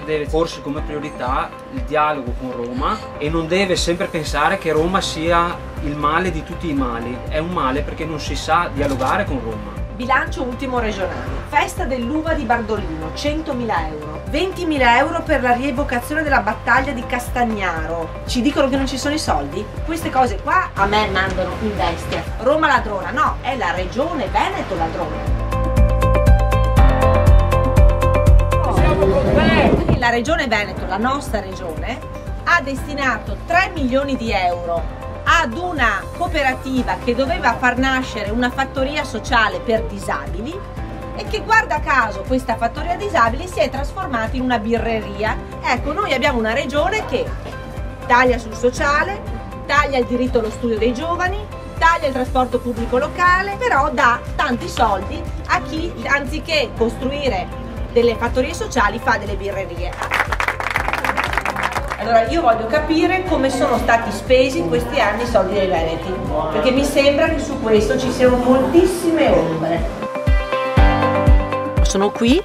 deve porsi come priorità il dialogo con Roma e non deve sempre pensare che Roma sia il male di tutti i mali. È un male perché non si sa dialogare con Roma. Bilancio ultimo regionale. Festa dell'uva di Bardolino, 100.000 euro. 20.000 euro per la rievocazione della battaglia di Castagnaro. Ci dicono che non ci sono i soldi? Queste cose qua a me mandano in bestia. Roma ladrona, no, è la regione Veneto ladrona. La regione Veneto, la nostra regione, ha destinato 3 milioni di euro ad una cooperativa che doveva far nascere una fattoria sociale per disabili e che, guarda caso, questa fattoria disabili si è trasformata in una birreria. Ecco, noi abbiamo una regione che taglia sul sociale, taglia il diritto allo studio dei giovani, taglia il trasporto pubblico locale, però dà tanti soldi a chi, anziché costruire delle fattorie sociali, fa delle birrerie. Allora io voglio capire come sono stati spesi in questi anni i soldi dei veneti, perché mi sembra che su questo ci siano moltissime ombre. Sono qui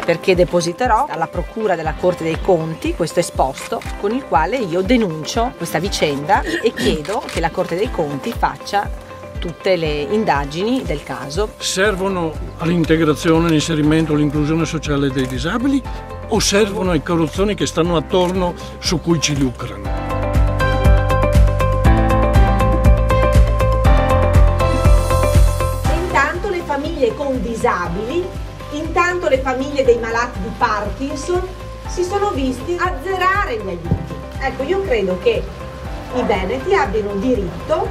perché depositerò alla Procura della Corte dei Conti questo esposto con il quale io denuncio questa vicenda e chiedo che la Corte dei Conti faccia tutte le indagini del caso. Servono all'integrazione, all'inserimento, all'inclusione sociale dei disabili o servono ai corruzioni che stanno attorno su cui ci lucrano? Intanto le famiglie con disabili, intanto le famiglie dei malati di Parkinson si sono visti azzerare gli aiuti. Ecco, io credo che i veneti abbiano diritto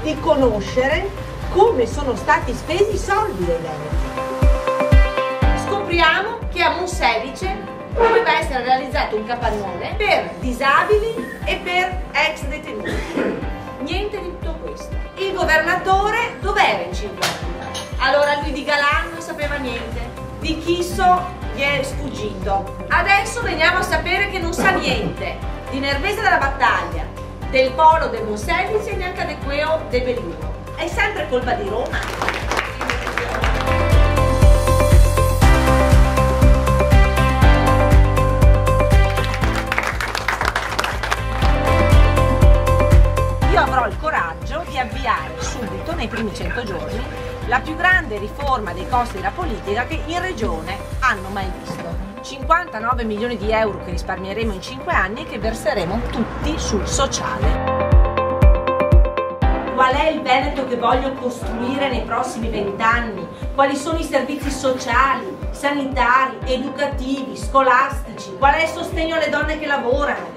di conoscere come sono stati spesi i soldi dei veneti. Scopriamo che a Monselice doveva essere realizzato un capannone per disabili e per ex detenuti. Niente di tutto questo. Il governatore dov'era in 5 anni? Allora lui di Galan non sapeva niente, di Chisso gli è sfuggito. Adesso veniamo a sapere che non sa niente di Nervesa della Battaglia, del polo del Monselice e neanche del Queo del Belluno. È sempre colpa di Roma. Avrò il coraggio di avviare subito, nei primi 100 giorni, la più grande riforma dei costi della politica che in regione hanno mai visto. 59 milioni di euro che risparmieremo in 5 anni e che verseremo tutti sul sociale. Qual è il Veneto che voglio costruire nei prossimi 20 anni? Quali sono i servizi sociali, sanitari, educativi, scolastici? Qual è il sostegno alle donne che lavorano?